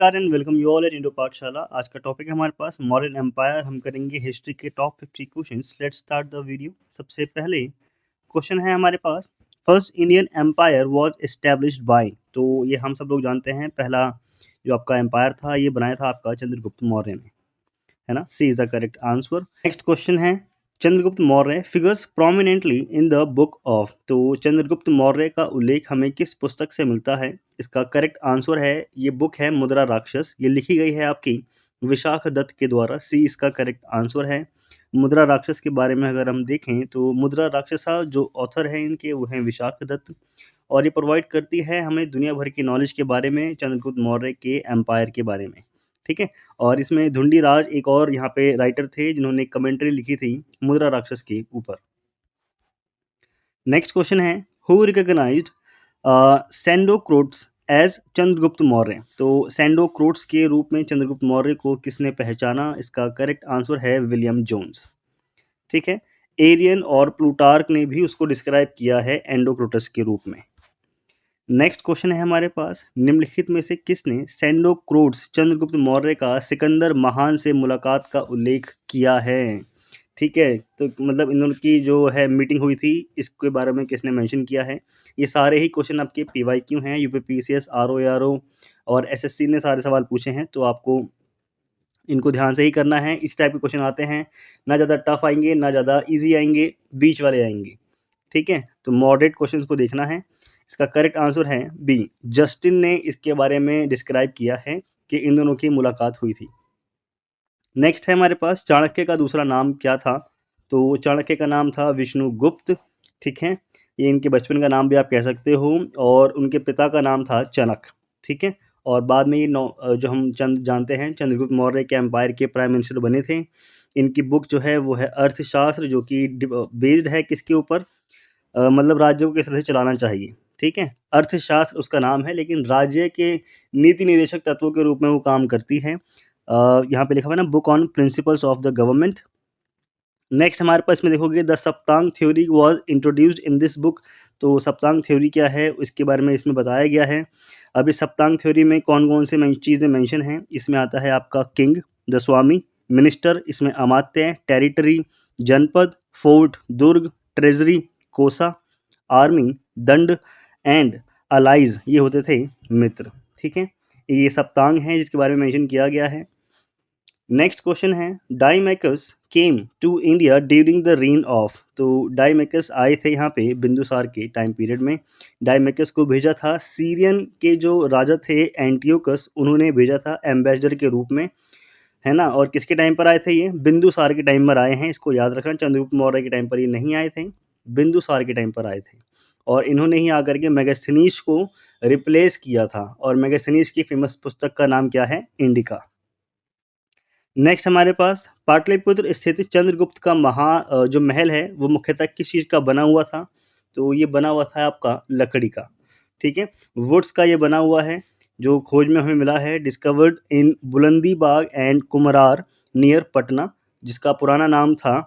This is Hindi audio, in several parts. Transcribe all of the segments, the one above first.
नमस्कार and welcome you all at Indo पाठशाला। आज का टॉपिक है हमारे पास मॉडर्न एम्पायर। हम करेंगे हिस्ट्री के top 50 questions. Let's start the video. सबसे पहले क्वेश्चन है हमारे पास, first Indian empire was established by. तो ये हम सब लोग जानते हैं, पहला जो आपका एम्पायर था ये बनाया था आपका चंद्रगुप्त मौर्य ने, है ना। C is the correct answer. Next question है, Chandragupta Maurya figures prominently in the book of. तो चंद्रगुप्त मौर्य का उल्लेख हमें किस पुस्तक से मिलता है? इसका करेक्ट आंसर है, ये बुक है मुद्रा राक्षस। ये लिखी गई है आपकी विशाख दत्त के द्वारा। सी इसका करेक्ट आंसर है। मुद्रा राक्षस के बारे में अगर हम देखें तो मुद्रा राक्षसा जो ऑथर है इनके वो हैं विशाख दत्त, और ये प्रोवाइड करती है हमें दुनिया भर की नॉलेज के बारे में, चंद्रगुप्त मौर्य के एम्पायर के बारे में। ठीक है। और इसमें धुंडीराज एक और यहाँ पे राइटर थे जिन्होंने कमेंट्री लिखी थी मुद्रा राक्षस के ऊपर। नेक्स्ट क्वेश्चन है, who recognised Sandrocottus as Chandragupta Maurya. तो सैंडोक्रोट्स के रूप में चंद्रगुप्त मौर्य को किसने पहचाना? इसका करेक्ट आंसर है विलियम जोन्स। ठीक है। एरियन और प्लूटार्क ने भी उसको डिस्क्राइब किया है एंडोक्रोटस के रूप में। नेक्स्ट क्वेश्चन है हमारे पास, निम्नलिखित में से किसने सैंडोक्रोट्स चंद्रगुप्त मौर्य का सिकंदर महान से मुलाकात का उल्लेख किया है? ठीक है। तो मतलब इन दोनों की जो है मीटिंग हुई थी, इसके बारे में किसने मेंशन किया है? ये सारे ही क्वेश्चन आपके पीवाईक्यू हैं। यूपीपीसीएस, आरओ और एसएससी ने सारे सवाल पूछे हैं, तो आपको इनको ध्यान से ही करना है। इस टाइप के क्वेश्चन आते हैं, ना ज़्यादा टफ आएंगे ना ज़्यादा ईजी आएंगे, बीच वाले आएंगे। ठीक है। तो मॉडरेट क्वेश्चंस को देखना है। इसका करेक्ट आंसर है बी, जस्टिन ने इसके बारे में डिस्क्राइब किया है कि इन दोनों की मुलाकात हुई थी। नेक्स्ट है हमारे पास, चाणक्य का दूसरा नाम क्या था? तो चाणक्य का नाम था विष्णुगुप्त। ठीक है। ये इनके बचपन का नाम भी आप कह सकते हो, और उनके पिता का नाम था चनक। ठीक है। और बाद में ये जो हम चंद जानते हैं, चंद्रगुप्त मौर्य के एम्पायर के प्राइम मिनिस्टर बने थे। इनकी बुक जो है वो है अर्थशास्त्र, जो कि बेस्ड है किसके ऊपर? मतलब राज्यों को किस तरह से चलाना चाहिए। ठीक है। अर्थशास्त्र उसका नाम है, लेकिन राज्य के नीति निर्देशक तत्वों के रूप में वो काम करती है। यहाँ पे लिखा हुआ है ना, book on principles of the government. Next हमारे पास में देखोगे, the Saptanga theory was introduced in this book. तो सप्तांग थ्योरी क्या है उसके बारे में इसमें बताया गया है। अब इस सप्तांग थ्योरी में कौन कौन से चीज़ें मेंशन हैं? इसमें आता है आपका किंग, द स्वामी, मिनिस्टर, इसमें अमात्य, टेरिटरी, जनपद, फोर्ट, दुर्ग, ट्रेजरी, कोसा, आर्मी, दंड एंड अलाइज, ये होते थे मित्र। ठीक है। ये सप्तांग हैं जिसके बारे में मेंशन किया गया है। नेक्स्ट क्वेश्चन है, Deimachus came to India during the reign of. तो डाइमेकस आए थे यहाँ पे बिंदुसार के टाइम पीरियड में। डाइमेकस को भेजा था सीरियन के जो राजा थे एंटियोकस, उन्होंने भेजा था एम्बेसडर के रूप में, है ना। और किसके टाइम पर आए थे? ये बिंदुसार के टाइम पर आए हैं, इसको याद रखना। चंद्रगुप्त मौर्य के टाइम पर ये नहीं आए थे, बिंदुसार के टाइम पर आए थे। और इन्होंने ही आकर के मेगास्थनीज को रिप्लेस किया था। और मेगास्थनीज की फेमस पुस्तक का नाम क्या है? इंडिका। नेक्स्ट हमारे पास, पाटलिपुत्र स्थित चंद्रगुप्त का जो महल है वो मुख्यतः किस चीज़ का बना हुआ था? तो ये बना हुआ था आपका लकड़ी का। ठीक है। वुड्स का ये बना हुआ है, जो खोज में हमें मिला है, डिस्कवर्ड इन बुलंदी बाग एंड कुमरार नियर पटना, जिसका पुराना नाम था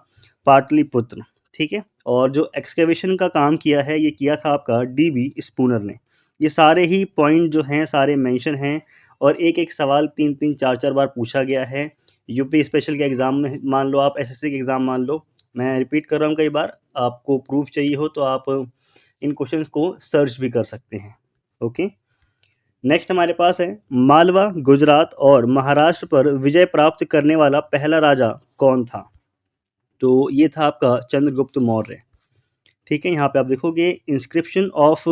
पाटलिपुत्र। ठीक है। और जो एक्सकेवेशन का काम किया है ये किया था आपका डीबी स्पूनर ने। ये सारे ही पॉइंट जो हैं सारे मेंशन हैं, और एक एक सवाल 3-3 4-4 बार पूछा गया है। यूपी स्पेशल के एग्ज़ाम में मान लो, आप एसएससी के एग्ज़ाम मान लो, मैं रिपीट कर रहा हूँ कई बार, आपको प्रूफ चाहिए हो तो आप इन क्वेश्चंस को सर्च भी कर सकते हैं। ओके। नेक्स्ट हमारे पास है, मालवा, गुजरात और महाराष्ट्र पर विजय प्राप्त करने वाला पहला राजा कौन था? तो ये था आपका चंद्रगुप्त मौर्य। ठीक है। यहाँ पे आप देखोगे इंस्क्रिप्शन ऑफ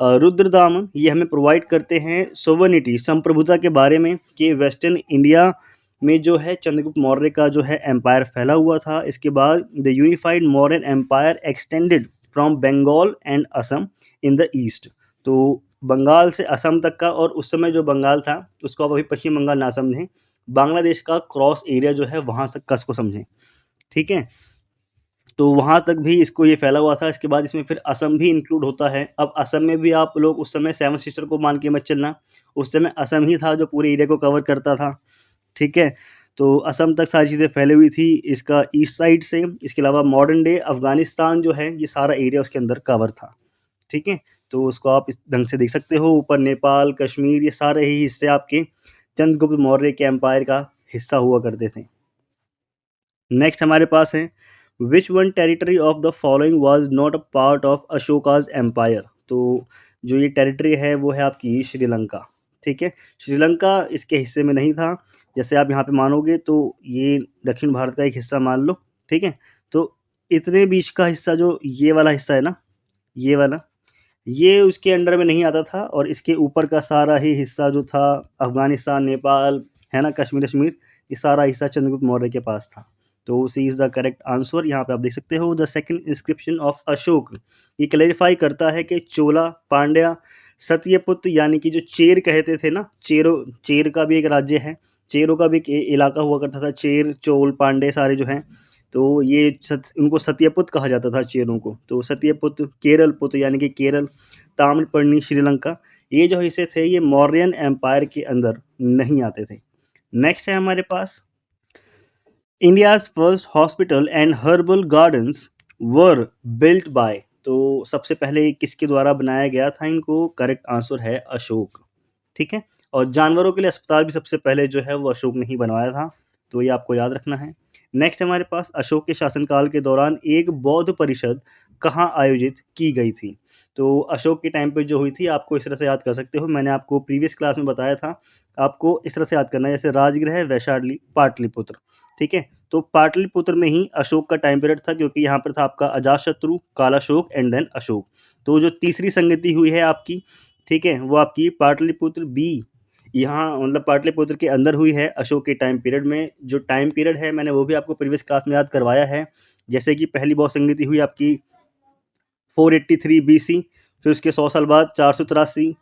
रुद्रदामन, ये हमें प्रोवाइड करते हैं सोवर्निटी, संप्रभुता के बारे में, कि वेस्टर्न इंडिया में जो है चंद्रगुप्त मौर्य का जो है एम्पायर फैला हुआ था। इसके बाद the unified Mauryan empire extended from Bengal and Assam in the east. तो बंगाल से असम तक का, और उस समय जो बंगाल था उसको आप अभी पश्चिम बंगाल ना समझें, बांग्लादेश का क्रॉस एरिया जो है वहाँ तक का इसको समझें। ठीक है। तो वहाँ तक भी इसको ये फैला हुआ था। इसके बाद इसमें फिर असम भी इंक्लूड होता है। अब असम में भी आप लोग उस समय सेवन सिस्टर को मान के मत चलना, उस समय असम ही था जो पूरे एरिया को कवर करता था। ठीक है। तो असम तक सारी चीज़ें फैली हुई थी इसका ईस्ट साइड से। इसके अलावा मॉडर्न डे अफ़गानिस्तान जो है ये सारा एरिया उसके अंदर कवर था। ठीक है। तो उसको आप इस ढंग से देख सकते हो, ऊपर नेपाल, कश्मीर, ये सारे ही हिस्से आपके चंद्रगुप्त मौर्य के एम्पायर का हिस्सा हुआ करते थे। नेक्स्ट हमारे पास है which one territory of the following was not a part of Ashoka's empire. तो जो ये टेरिटरी है वो है आपकी श्रीलंका। ठीक है, श्रीलंका इसके हिस्से में नहीं था। जैसे आप यहाँ पे मानोगे तो ये दक्षिण भारत का एक हिस्सा मान लो। ठीक है, तो इतने बीच का हिस्सा जो ये वाला हिस्सा है ना, ये वाला, ये उसके अंडर में नहीं आता था, और इसके ऊपर का सारा ही हिस्सा जो था अफ़गानिस्तान, नेपाल, है ना, कश्मीर, ये सारा हिस्सा चंद्रगुप्त मौर्य के पास था। तो सी इज़ द करेक्ट आंसर। यहाँ पे आप देख सकते हो the second inscription of Ashok, ये क्लैरिफाई करता है कि चोला, पांड्या, सत्यपुत्र यानी कि जो चेर कहते थे ना, चेर का भी एक राज्य है, चेरों का भी एक इलाका हुआ करता था, चेर, चोल, पांडे सारे जो हैं, तो ये उनको सत्यपुत्र कहा जाता था चेरों को। तो सत्यपुत्र, केरल पुत्र यानी कि केरल, ताम्रपर्णी, श्रीलंका, ये जो हिस्से थे ये मौर्यन एम्पायर के अंदर नहीं आते थे। नेक्स्ट है हमारे पास India's first hospital and herbal gardens were built by. तो सबसे पहले किसके द्वारा बनाया गया था इनको? करेक्ट आंसर है अशोक। ठीक है, और जानवरों के लिए अस्पताल भी सबसे पहले जो है वो अशोक ने ही बनवाया था, तो ये आपको याद रखना है। नेक्स्ट हमारे पास अशोक के शासनकाल के दौरान एक बौद्ध परिषद कहाँ आयोजित की गई थी? तो अशोक के टाइम पे जो हुई थी, आपको इस तरह से याद कर सकते हो, मैंने आपको प्रीवियस क्लास में बताया था, आपको इस तरह से याद करना है जैसे राजगृह, वैशाली, पाटलिपुत्र। ठीक है, तो पाटलिपुत्र में ही अशोक का टाइम पीरियड था, क्योंकि यहाँ पर था आपका अजातशत्रु, कालाशोक एंड देन अशोक। तो जो तीसरी संगति हुई है आपकी, ठीक है, वो आपकी पाटलिपुत्र बी, यहाँ मतलब पाटलिपुत्र के अंदर हुई है अशोक के टाइम पीरियड में। जो टाइम पीरियड है मैंने वो भी आपको प्रीवियस क्लास में याद करवाया है। जैसे कि पहली बौद्ध संगति हुई आपकी 483 बीसी, फिर उसके 100 साल बाद 483,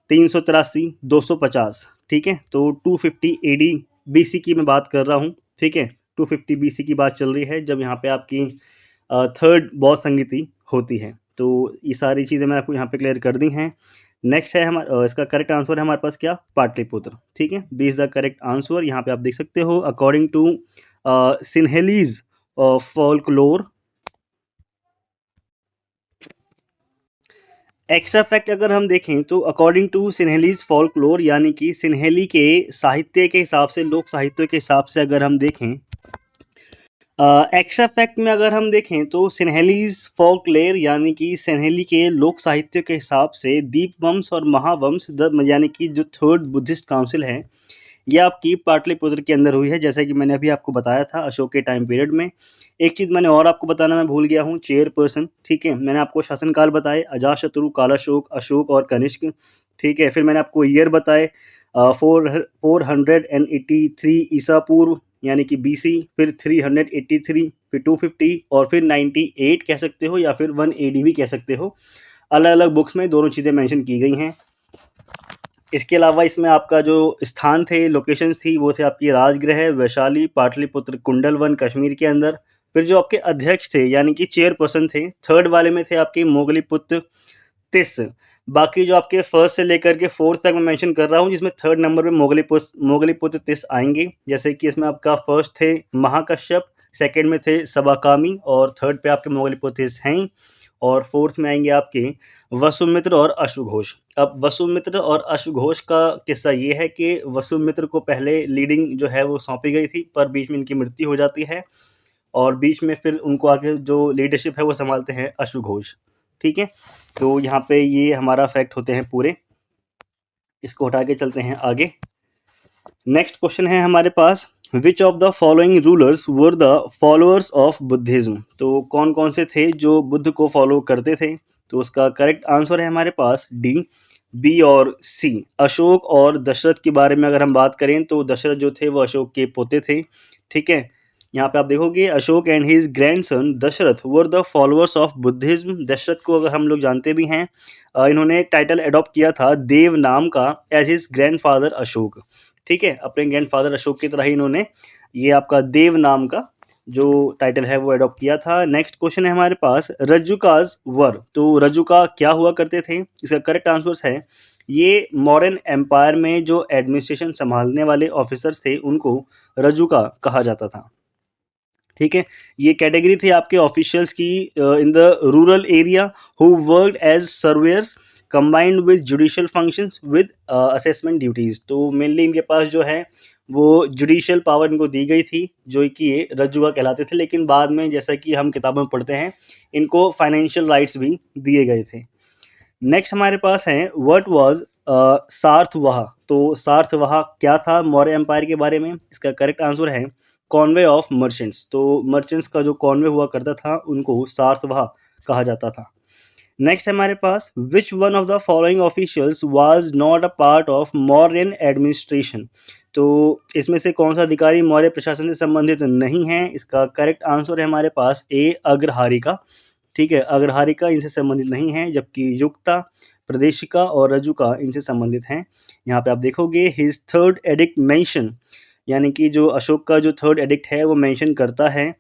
383, 250। ठीक है, तो 250 एडी बीसी की मैं बात कर रहा हूँ। ठीक है, 250 बीसी की बात चल रही है जब यहाँ पे आपकी थर्ड बौद्ध संगति होती है। तो ये सारी चीज़ें मैंने आपको यहाँ पे क्लियर कर दी हैं। नेक्स्ट है हमारा इसका करेक्ट आंसर है हमारे पास क्या? पाटलिपुत्र। ठीक है, B is the correct answer. यहाँ पे आप देख सकते हो according to Sinhalese folklore. Extra fact अगर हम देखें तो अकॉर्डिंग टू सिन्हेलीज फोल्कलोर, यानी कि सिन्हेली के साहित्य के हिसाब से, लोक साहित्य के हिसाब से अगर हम देखें, एक्स्ट्रा फैक्ट में अगर हम देखें तो सिन्हेलीज फोल्कलेयर यानी कि सिन्हेली के लोक साहित्य के हिसाब से दीपवंश और महावंश यानी कि जो थर्ड बुद्धिस्ट काउंसिल है, ये आपकी पाटलिपुत्र के अंदर हुई है, जैसे कि मैंने अभी आपको बताया था अशोक के टाइम पीरियड में। एक चीज़ मैंने और आपको बताना मैं भूल गया हूँ, चेयरपर्सन। ठीक है, मैंने आपको शासनकाल बताए अजातशत्रु, कालाशोक, अशोक और कनिष्क। ठीक है, फिर मैंने आपको ईयर बताए 483 ईसा पूर्व यानी कि बीसी, फिर 383, फिर 250 और फिर 98 कह सकते हो या फिर 1 एडी भी कह सकते हो। अलग अलग बुक्स में दोनों चीज़ें मेंशन की गई हैं। इसके अलावा इसमें आपका जो स्थान थे, लोकेशंस थी, वो थे आपकी राजगृह, वैशाली, पाटलिपुत्र, कुंडलवन कश्मीर के अंदर। फिर जो आपके अध्यक्ष थे यानी कि चेयरपर्सन थे, थर्ड वाले में थे आपके मोगलीपुत्र तिस। बाकी जो आपके फर्स्ट से लेकर के फोर्थ तक मैं मेंशन कर रहा हूँ, जिसमें थर्ड नंबर पे मोगलीपुत्र तिस आएंगे। जैसे कि इसमें आपका फर्स्ट थे महाकश्यप, सेकंड में थे सबाकामी और थर्ड पे आपके मोगलीपुत्र तिस हैं, और फोर्थ में आएंगे आपके वसुमित्र और अश्वघोष। अब वसुमित्र और अश्वघोष का किस्सा ये है कि वसुमित्र को पहले लीडिंग जो है वो सौंपी गई थी, पर बीच में इनकी मृत्यु हो जाती है, और बीच में फिर उनको आगे जो लीडरशिप है वो संभालते हैं अश्वघोष। ठीक है, तो यहाँ पे ये हमारा फैक्ट होते हैं पूरे। इसको हटा के चलते हैं आगे। नेक्स्ट क्वेश्चन है हमारे पास which of the following rulers were the followers of Buddhism. तो कौन कौन से थे जो बुद्ध को फॉलो करते थे? तो उसका करेक्ट आंसर है हमारे पास डी, बी और सी। अशोक और दशरथ के बारे में अगर हम बात करें तो दशरथ जो थे वो अशोक के पोते थे। ठीक है, यहाँ पे आप देखोगे Ashoka and his grandson Dasharatha were the followers of Buddhism. Dasharatha को अगर हम लोग जानते भी हैं, इन्होंने टाइटल अडॉप्ट किया था देव नाम का एज हिज ग्रैंडफादर अशोक। ठीक है, अपने ग्रैंडफादर अशोक की तरह ही इन्होंने ये आपका देव नाम का जो टाइटल है वो अडॉप्ट किया था। नेक्स्ट क्वेश्चन है हमारे पास रज्जुकाज वर। तो रज्जुका क्या हुआ करते थे? इसका करेक्ट आंसर है ये मॉडर्न एम्पायर में जो एडमिनिस्ट्रेशन संभालने वाले ऑफिसर्स थे उनको रज्जुका कहा जाता था। ठीक है, ये कैटेगरी थी आपके ऑफिशियल्स की in the rural area who worked as surveyors, combined with judicial functions with assessment duties. तो मेनली इनके पास जो है वो जुडिशियल पावर इनको दी गई थी, जो कि ये रज्जुआ कहलाते थे, लेकिन बाद में जैसा कि हम किताबों में पढ़ते हैं, इनको फाइनेंशियल राइट्स भी दिए गए थे। नेक्स्ट हमारे पास है व्हाट वाज सार्थवाह। तो सार्थवाह क्या था मौर्य एम्पायर के बारे में? इसका करेक्ट आंसर है कॉन्वे ऑफ मर्चेंट्स। तो मर्चेंट्स का जो कॉन्वे हुआ करता था उनको सार्थवाह कहा जाता था। नेक्स्ट हमारे पास which one of the following officials was not a part of Mauryan administration. तो इसमें से कौन सा अधिकारी मौर्य प्रशासन से संबंधित नहीं है? इसका करेक्ट आंसर है हमारे पास ए अग्रहारिका। ठीक है, अग्रहारिका इनसे संबंधित नहीं है, जबकि युक्ता, प्रदेशिका और रजुका इनसे संबंधित हैं। यहाँ पे आप देखोगे हिज थर्ड एडिक्ट मेंशन, यानी कि जो अशोक का जो थर्ड एडिक्ट है वो मेंशन करता है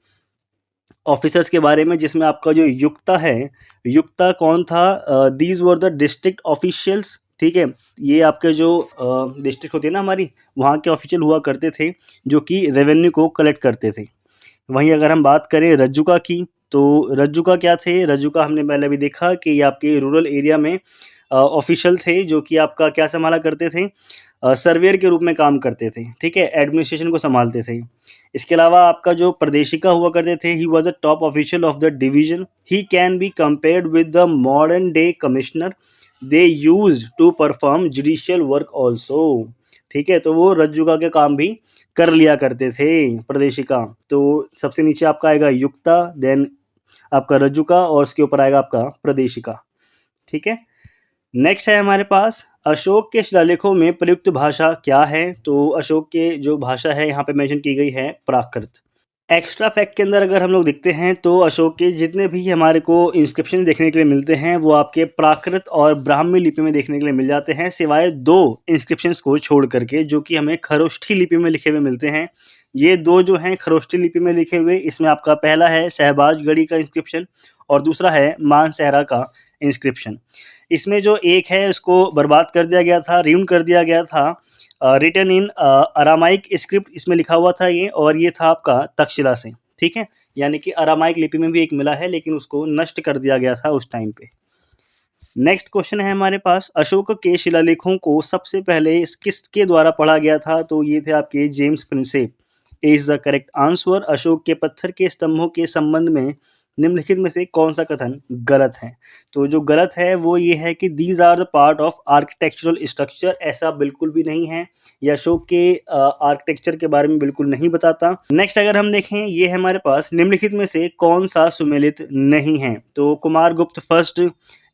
ऑफिसर्स के बारे में, जिसमें आपका जो युक्ता है, युक्ता कौन था? These were the district officials. ठीक है, ये आपके जो डिस्ट्रिक्ट होती है ना हमारी, वहाँ के ऑफिशियल हुआ करते थे जो कि रेवेन्यू को कलेक्ट करते थे। वहीं अगर हम बात करें रज्जुका की, तो रज्जुका क्या थे? रज्जुका हमने पहले भी देखा कि ये आपके रूरल एरिया में ऑफिशियल थे जो कि आपका क्या संभाला करते थे? सर्वेयर के रूप में काम करते थे। ठीक है, एडमिनिस्ट्रेशन को संभालते थे। इसके अलावा आपका जो प्रदेशिका हुआ करते थे, he was a top official of the division. He can be compared with the modern day commissioner. They used to perform judicial work also. ठीक है, तो वो रज्जुका के काम भी कर लिया करते थे प्रदेशिका। तो सबसे नीचे आपका आएगा युक्ता, देन आपका रज्जुका और उसके ऊपर आएगा आपका प्रदेशिका। ठीक है, नेक्स्ट है हमारे पास अशोक के शिलालेखों में प्रयुक्त भाषा क्या है? तो अशोक के जो भाषा है यहाँ पे मेंशन की गई है प्राकृत। एक्स्ट्रा फैक्ट के अंदर अगर हम लोग देखते हैं तो अशोक के जितने भी हमारे को इंस्क्रिप्शन देखने के लिए मिलते हैं वो आपके प्राकृत और ब्राह्मी लिपि में देखने के लिए मिल जाते हैं, सिवाय दो इंस्क्रिप्शंस को छोड़ करके जो कि हमें खरोष्ठी लिपि में लिखे हुए मिलते हैं। ये दो जो हैं खरोष्ठी लिपि में लिखे हुए, इसमें आपका पहला है शहबाजगढ़ी का इंस्क्रिप्शन और दूसरा है मानसहरा का इंस्क्रिप्शन। इसमें जो एक है उसको बर्बाद कर दिया गया था, रियून कर दिया गया था। रिटन इन अरामाइक स्क्रिप्ट इसमें लिखा हुआ था ये, और ये था आपका तक्षशिला से। ठीक है, यानी कि अरामाइक लिपि में भी एक मिला है, लेकिन उसको नष्ट कर दिया गया था उस टाइम पे। नेक्स्ट क्वेश्चन है हमारे पास अशोक के शिलालेखों को सबसे पहले किसके द्वारा पढ़ा गया था? तो ये थे आपके James Prinsep. Is the correct answer. Ashok के पत्थर के स्तंभों के संबंध में निम्नलिखित में से कौन सा कथन गलत है? तो जो गलत है वो ये है कि these are the part of architectural structure. ऐसा बिल्कुल भी नहीं है, ये अशोक के आर्किटेक्चर के बारे में बिल्कुल नहीं बताता। नेक्स्ट अगर हम देखें, ये है हमारे पास निम्नलिखित में से कौन सा सुमेलित नहीं है? तो कुमार गुप्त फर्स्ट,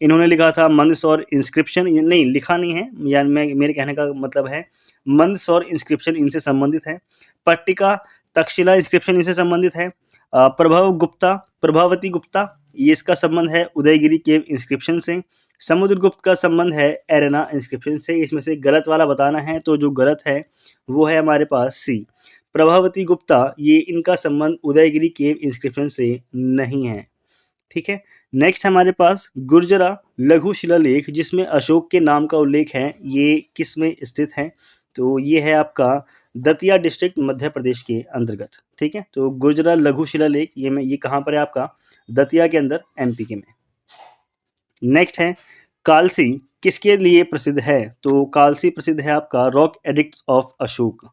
इन्होंने लिखा था मंदसौर इंस्क्रिप्शन, नहीं लिखा नहीं है, या मेरे कहने का मतलब है मंदसौर इंस्क्रिप्शन इनसे संबंधित है। पट्टिका तक्षशिला इंस्क्रिप्शन इनसे संबंधित है। प्रभव गुप्ता, प्रभावती गुप्ता, ये इसका संबंध है उदयगिरी केव इंस्क्रिप्शन से। समुद्रगुप्त का संबंध है एरेना इंस्क्रिप्शन से। इसमें से गलत वाला बताना है, तो जो गलत है वो है हमारे पास सी, प्रभावती गुप्ता, ये इनका संबंध उदयगिरी केव इंस्क्रिप्शन से नहीं है। ठीक है, नेक्स्ट हमारे पास गुर्जरा लघु शिलालेख जिसमें अशोक के नाम का उल्लेख है, ये किस में स्थित है? तो ये है आपका दतिया डिस्ट्रिक्ट मध्य प्रदेश के अंतर्गत। ठीक है, तो गुर्जरा लघु शिलालेख ये कहाँ पर है? आपका दतिया के अंदर, एमपी के में। नेक्स्ट है कालसी किसके लिए प्रसिद्ध है? तो कालसी प्रसिद्ध है आपका रॉक एडिक्ट्स ऑफ अशोक।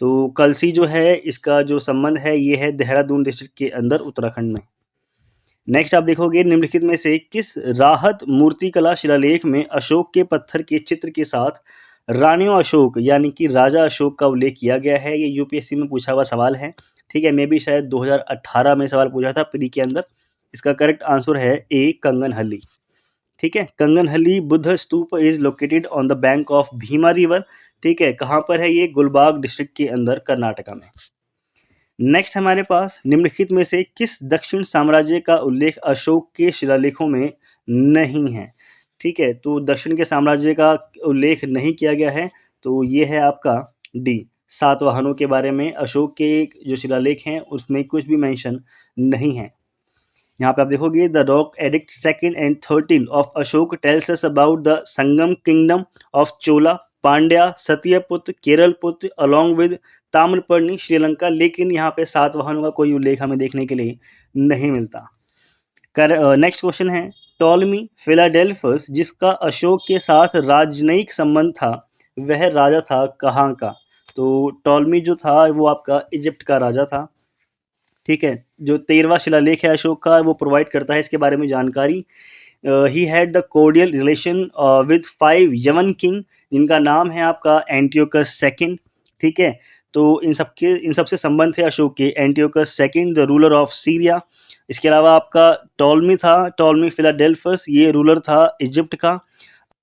तो कलसी जो है इसका जो संबंध है ये है देहरादून डिस्ट्रिक्ट के अंदर उत्तराखंड में। नेक्स्ट आप देखोगे निम्नलिखित में से किस राहत मूर्तिकला शिलालेख में अशोक के पत्थर के चित्र के साथ रानियों अशोक यानी कि राजा अशोक का उल्लेख किया गया है? ये यूपीएससी में पूछा हुआ सवाल है। ठीक है, मे भी शायद 2018 में सवाल पूछा था प्री के अंदर। इसका करेक्ट आंसर है ए कंगनहल्ली। ठीक है, Kanaganahalli Buddha stupa is located on the bank of Bhima river. ठीक है, कहाँ पर है ये? गुलबाग डिस्ट्रिक्ट के अंदर, कर्नाटका में। नेक्स्ट हमारे पास निम्नलिखित में से किस दक्षिण साम्राज्य का उल्लेख अशोक के शिलालेखों में नहीं है? ठीक है, तो दक्षिण के साम्राज्य का उल्लेख नहीं किया गया है, तो ये है आपका डी, सातवाहनों के बारे में अशोक के जो शिलालेख हैं उसमें कुछ भी मेंशन नहीं है। यहाँ पे आप देखोगे the rock edict second and 13 of Ashoka tells us about the Sangam kingdom of Chola, Pandya, Satyaputra, Keralaputra along with Tamraparni, Sri Lanka, लेकिन यहाँ पे सातवाहनों का कोई उल्लेख हमें देखने के लिए नहीं मिलता। नेक्स्ट क्वेश्चन है टॉलमी फिलाडेल्फस जिसका अशोक के साथ राजनयिक संबंध था, वह राजा था कहाँ का? तो टॉलमी जो था वो आपका इजिप्ट का राजा था। ठीक है, जो 13वां शिलालेख है अशोक का वो प्रोवाइड करता है इसके बारे में जानकारी। He had the cordial relation with 5 Yemen king जिनका नाम है आपका एंटियोकस सेकंड। ठीक है, तो इन सबसे संबंध थे अशोक के। Antiochus second the ruler of Syria. इसके अलावा आपका टॉलमी था, टॉलमी फिलाडेल्फस, ये रूलर था इजिप्ट का।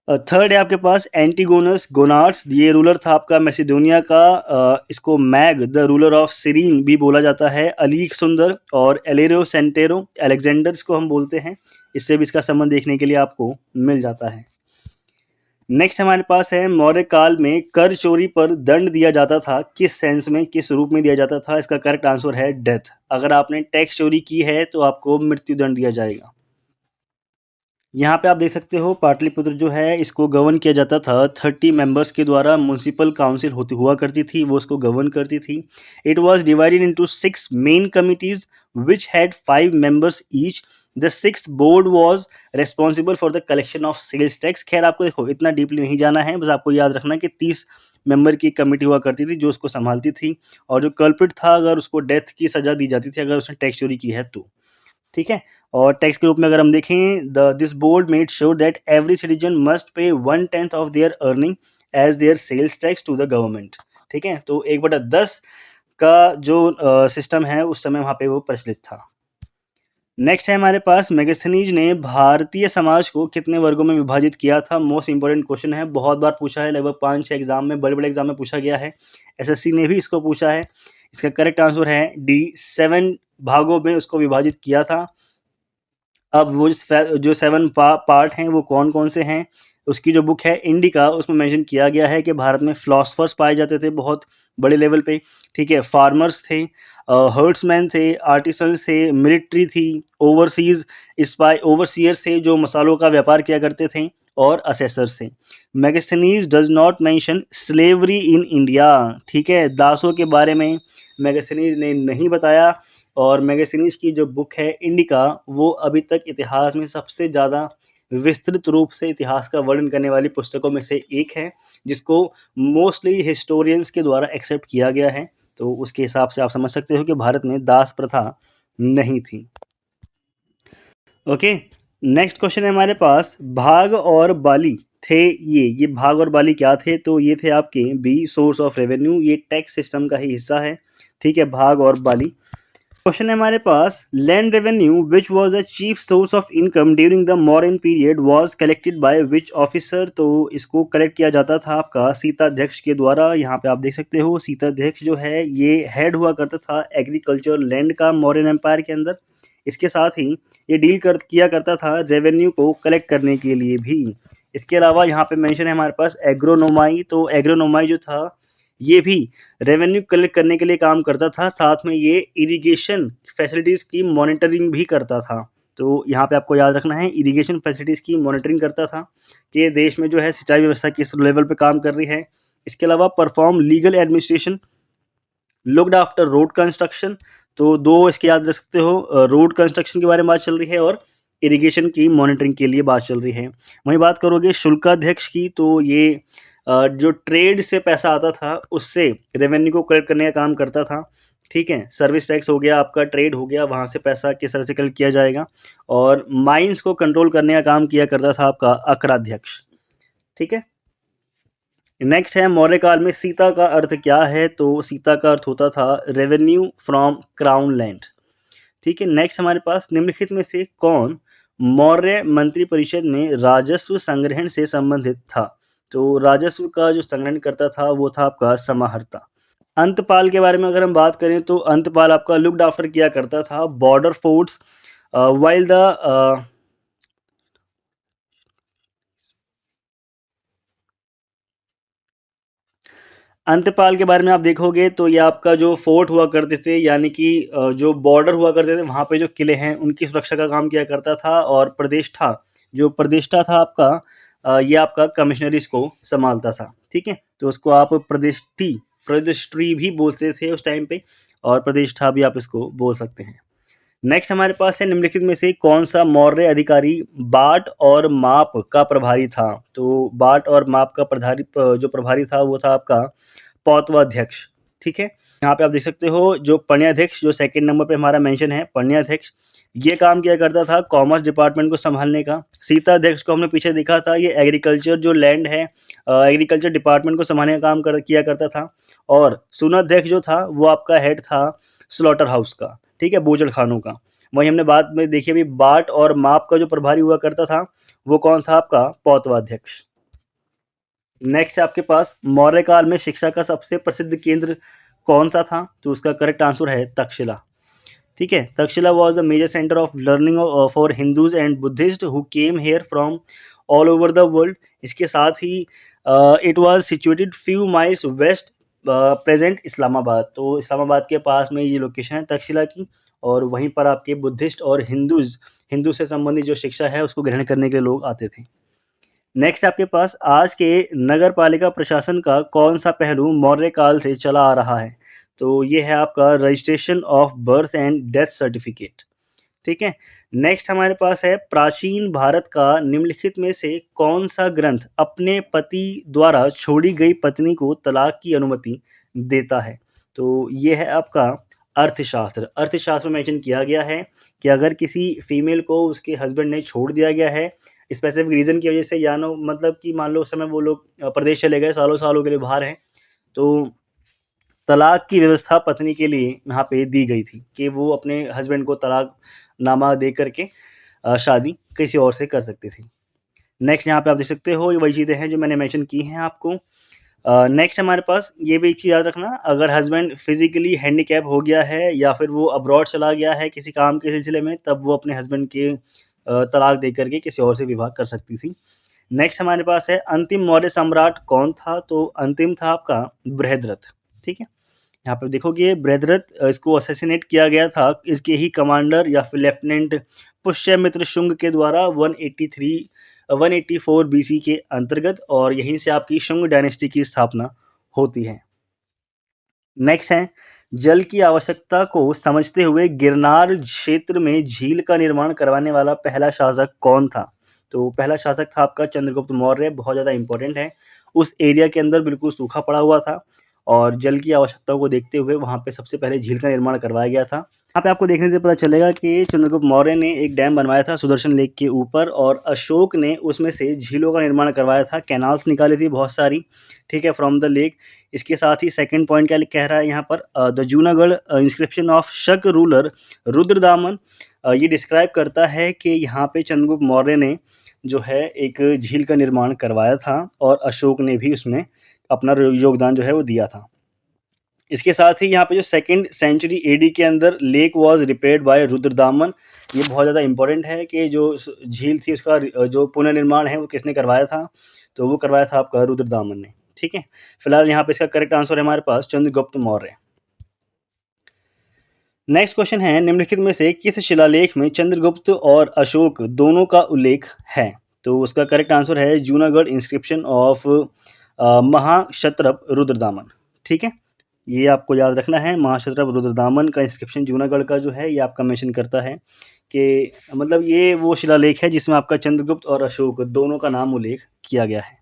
थर्ड है आपके पास एंटीगोनस गोनार्ड्स, ये रूलर था आपका मैसिडोनिया का। इसको Magas the ruler of Cyrene भी बोला जाता है। अलीक सुंदर और एलेरो सेंटेरो अलेक्जेंडर इसको हम बोलते हैं। इससे भी इसका संबंध देखने के लिए आपको मिल जाता है। नेक्स्ट हमारे पास है मौर्य काल में कर चोरी पर दंड दिया जाता था, किस सेंस में, किस रूप में दिया जाता था? इसका करेक्ट आंसर है डेथ। अगर आपने टैक्स चोरी की है तो आपको मृत्यु दंड दिया जाएगा। यहाँ पे आप देख सकते हो पाटलिपुत्र जो है इसको गवर्न किया जाता था 30 मेंबर्स के द्वारा। म्यूनसिपल काउंसिल होती हुआ करती थी, वो इसको गवर्न करती थी। It was divided into 6 main committees which had 5 members each. The 6th board was responsible for the collection of sales tax. खैर आपको देखो इतना डीपली नहीं जाना है, बस आपको याद रखना कि 30 मेंबर की कमेटी हुआ करती थी जो उसको संभालती थी, और जो कल्प्रिट था अगर उसको डेथ की सजा दी जाती थी अगर उसने टैक्स चोरी की है तो। ठीक है, और टैक्स के रूप में अगर हम देखें this board made sure that every citizen must pay 1/10 of their earning as their sales tax to the government. ठीक है, तो 1/10 का जो सिस्टम है उस समय वहाँ पे वो प्रचलित था। नेक्स्ट है हमारे पास मेगास्थनीज ने भारतीय समाज को कितने वर्गों में विभाजित किया था? मोस्ट इंपॉर्टेंट क्वेश्चन है, बहुत बार पूछा है, लगभग 5-6 एग्जाम में, बड़े बड़े एग्जाम में पूछा गया है। एसएससी ने भी इसको पूछा है। इसका करेक्ट आंसर है डी, 7 भागों में उसको विभाजित किया था। अब वो जो 7 पार्ट हैं वो कौन कौन से हैं? उसकी जो बुक है इंडिका उसमें मेंशन किया गया है कि भारत में फिलोसफर्स पाए जाते थे बहुत बड़े लेवल पे। ठीक है, फार्मर्स थे, हर्ट्समैन थे, आर्टिसंस थे, मिलिट्री थी, ओवरसीज स्पाई ओवरसीयर्स थे जो मसालों का व्यापार किया करते थे, और असेसर्स थे। Megasthenes does not mention slavery in India. ठीक है, दासों के बारे में मैगस्थनीज ने नहीं बताया। और मैगजीन्स की जो बुक है इंडिका वो अभी तक इतिहास में सबसे ज़्यादा विस्तृत रूप से इतिहास का वर्णन करने वाली पुस्तकों में से एक है, जिसको मोस्टली हिस्टोरियंस के द्वारा एक्सेप्ट किया गया है। तो उसके हिसाब से आप समझ सकते हो कि भारत में दास प्रथा नहीं थी। ओके, नेक्स्ट क्वेश्चन है हमारे पास, भाग और बाली थे ये भाग और बाली क्या थे? तो ये थे आपके बी सोर्स ऑफ रेवेन्यू, ये टैक्स सिस्टम का ही हिस्सा है। ठीक है, भाग और बाली। क्वेश्चन है हमारे पास, land revenue which was a chief source of income during the modern period was collected by which officer? तो इसको कलेक्ट किया जाता था आपका सीताध्यक्ष के द्वारा। यहाँ पे आप देख सकते हो सीताध्यक्ष जो है ये हेड हुआ करता था एग्रीकल्चर लैंड का मौर्यन एम्पायर के अंदर। इसके साथ ही ये किया करता था रेवेन्यू को कलेक्ट करने के लिए भी। इसके अलावा यहाँ पे मेंशन है हमारे पास एग्रोनोमाई। तो एग्रोनोमाई जो था ये भी रेवेन्यू कलेक्ट करने के लिए काम करता था, साथ में ये इरिगेशन फैसिलिटीज़ की मॉनिटरिंग भी करता था। तो यहाँ पे आपको याद रखना है इरिगेशन फैसिलिटीज़ की मॉनिटरिंग करता था कि देश में जो है सिंचाई व्यवस्था किस लेवल पे काम कर रही है। इसके अलावा perform legal administration, looked after road construction. तो दो इसके याद रख सकते हो, रोड कंस्ट्रक्शन के बारे में बात चल रही है और इरिगेशन की मॉनिटरिंग के लिए बात चल रही है। वहीं बात करोगे शुल्काध्यक्ष की, तो ये जो ट्रेड से पैसा आता था उससे रेवेन्यू को कलेक्ट करने का काम करता था। ठीक है, सर्विस टैक्स हो गया आपका, ट्रेड हो गया, वहाँ से पैसा किस तरह से कलेक्ट किया जाएगा। और माइंस को कंट्रोल करने का काम किया करता था आपका अकराध्यक्ष। ठीक है, नेक्स्ट है मौर्य काल में सीता का अर्थ क्या है? तो सीता का अर्थ होता था रेवेन्यू फ्रॉम क्राउन लैंड। ठीक है, नेक्स्ट हमारे पास निम्नलिखित में से कौन मौर्य मंत्री परिषद में राजस्व संग्रहण से संबंधित था? तो राजस्व का जो संग्रहण करता था वो था आपका समाहर्ता। अंतपाल के बारे में अगर हम बात करें तो अंतपाल आपका लुक्ड आफ्टर किया करता था बॉर्डर फोर्ट्स वाइल द अंतपाल के बारे में आप देखोगे तो ये आपका जो फोर्ट हुआ करते थे, यानी कि जो बॉर्डर हुआ करते थे वहाँ पे जो किले हैं उनकी सुरक्षा का काम किया करता था। और प्रतिष्ठा, जो प्रतिष्ठा था आपका ये आपका कमिश्नरीज को संभालता था। ठीक है, तो उसको आप प्रदिष्ट्री भी बोलते थे उस टाइम पे, और प्रतिष्ठा भी आप इसको बोल सकते हैं। नेक्स्ट हमारे पास है निम्नलिखित में से कौन सा मौर्य अधिकारी बाट और माप का प्रभारी था? तो बाट और माप का जो प्रभारी था वो था आपका पौतवाध्यक्ष, ठीक है? यहाँ पे आप देख सकते हो जो पण्याध्यक्ष जो सेकंड नंबर पे हमारा मेंशन है पण्याध्यक्ष, ये काम किया करता था कॉमर्स डिपार्टमेंट को संभालने का। सीताध्यक्ष को हमने पीछे देखा था, ये एग्रीकल्चर जो लैंड है एग्रीकल्चर डिपार्टमेंट को संभालने का काम किया करता था। और सुनाध्यक्ष जो था वो आपका हेड था स्लॉटर हाउस का, ठीक है, बूचड़ खानों का। वहीं हमने बाद में देखी अभी बाट और माप का जो प्रभारी हुआ करता था वो कौन था? आपका पौतवाध्यक्ष। नेक्स्ट आपके पास मौर्य काल में शिक्षा का सबसे प्रसिद्ध केंद्र कौन सा था? तो उसका करेक्ट आंसर है तक्षशिला, ठीक है। Takshashila was the major centre of learning for Hindus and Buddhist who came here from all over the world. इसके साथ ही it was situated few miles west present Islamabad. तो इस्लामाबाद के पास में ये लोकेशन है तक्षशिला की, और वहीं पर आपके बुद्धिस्ट और हिंदू से संबंधित जो शिक्षा है उसको ग्रहण करने के लिए लोग आते थे। नेक्स्ट आपके पास आज के नगर पालिका प्रशासन का कौन सा पहलू मौर्य काल से चला आ रहा है? तो ये है आपका registration of birth and death certificate, ठीक है। नेक्स्ट हमारे पास है प्राचीन भारत का निम्नलिखित में से कौन सा ग्रंथ अपने पति द्वारा छोड़ी गई पत्नी को तलाक की अनुमति देता है? तो ये है आपका अर्थशास्त्र। अर्थशास्त्र में मेंशन किया गया है कि अगर किसी फीमेल को उसके हस्बैंड ने छोड़ दिया गया है स्पेसिफिक रीज़न की वजह से, या नो मतलब कि मान लो उस समय वो लोग प्रदेश चले गए, सालों सालों के लिए बाहर हैं, तो तलाक की व्यवस्था पत्नी के लिए यहाँ पे दी गई थी कि वो अपने हस्बैंड को तलाकनामा दे करके शादी किसी और से कर सकती थी। नेक्स्ट यहाँ पे आप देख सकते हो ये वही चीज़ें हैं जो मैंने मेंशन की हैं आपको। नेक्स्ट हमारे पास ये भी एक चीज़ याद रखना, अगर हस्बैंड फिजिकली हैंडीकैप हो गया है या फिर वो अब्रॉड चला गया है किसी काम के सिलसिले में, तब वो अपने हस्बैंड के तलाक दे करके किसी और से विवाह कर सकती थी। नेक्स्ट हमारे पास है अंतिम मौर्य सम्राट कौन था? तो अंतिम था आपका बृहद्रथ, ठीक है। यहाँ पे देखोगे बृहद्रथ इसको असैसिनेट किया गया था इसके ही कमांडर या फिर लेफ्टिनेंट पुष्यमित्र शुंग के द्वारा 184 बीसी के अंतर्गत, और यहीं से आपकी शुंग डायनेस्टी की स्थापना होती है। नेक्स्ट है जल की आवश्यकता को समझते हुए गिरनार क्षेत्र में झील का निर्माण करवाने वाला पहला शासक कौन था? तो पहला शासक था आपका चंद्रगुप्त मौर्य। बहुत ज़्यादा इंपॉर्टेंट है। उस एरिया के अंदर बिल्कुल सूखा पड़ा हुआ था और जल की आवश्यकताओं को देखते हुए वहाँ पे सबसे पहले झील का निर्माण करवाया गया था। यहाँ पे आपको देखने से पता चलेगा कि चंद्रगुप्त मौर्य ने एक डैम बनवाया था सुदर्शन लेक के ऊपर, और अशोक ने उसमें से झीलों का निर्माण करवाया था, कैनाल्स निकाली थी बहुत सारी, ठीक है, फ्रॉम द लेक। इसके साथ ही सेकंड पॉइंट क्या कह रहा है यहाँ पर, द जूनागढ़ इंस्क्रिप्शन ऑफ शक रूलर रुद्रदामन ये डिस्क्राइब करता है कि यहाँ पे चंद्रगुप्त मौर्य ने जो है एक झील का निर्माण करवाया था और अशोक ने भी उसमें अपना योगदान जो है वो दिया था। इसके साथ ही यहाँ पे जो सेकंड सेंचुरी एडी के अंदर lake was repaired bye Rudradaman, ये बहुत ज़्यादा इंपॉर्टेंट है कि जो झील थी उसका जो पुनर्निर्माण है वो किसने करवाया था? तो वो करवाया था आपका रुद्रदामन ने, ठीक है। फिलहाल यहाँ पे इसका करेक्ट आंसर है हमारे पास चंद्रगुप्त मौर्य। नेक्स्ट क्वेश्चन है निम्नलिखित में से किस शिलालेख में चंद्रगुप्त और अशोक दोनों का उल्लेख है? तो उसका करेक्ट आंसर है जूनागढ़ इंस्क्रिप्शन ऑफ महाक्षत्रप रुद्रदामन, ठीक है। ये आपको याद रखना है, महाक्षत्रप रुद्रदामन का इंस्क्रिप्शन जूनागढ़ का जो है ये आपका मेंशन करता है कि मतलब ये वो शिलालेख है जिसमें आपका चंद्रगुप्त और अशोक दोनों का नाम उल्लेख किया गया है।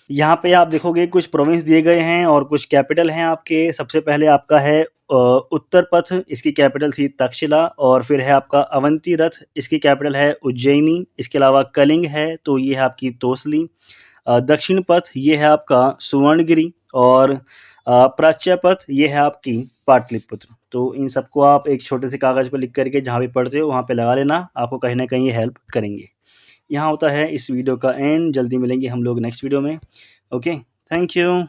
यहाँ पे आप देखोगे कुछ प्रोविंस दिए गए हैं और कुछ कैपिटल हैं आपके। सबसे पहले आपका है उत्तर पथ, इसकी कैपिटल थी तक्षशिला, और फिर है आपका अवंती रथ, इसकी कैपिटल है उज्जैनी। इसके अलावा कलिंग है तो ये है आपकी तोसली। दक्षिण पथ ये है आपका सुवर्णगिरी, और प्राच्य पथ ये है आपकी पाटलिपुत्र। तो इन सबको आप एक छोटे से कागज़ पर लिख करके जहाँ भी पढ़ते हो वहाँ पे लगा लेना, आपको कहीं ना कहीं ये हेल्प करेंगे। यहाँ होता है इस वीडियो का एंड। जल्दी मिलेंगे हम लोग नेक्स्ट वीडियो में। Okay, thank you.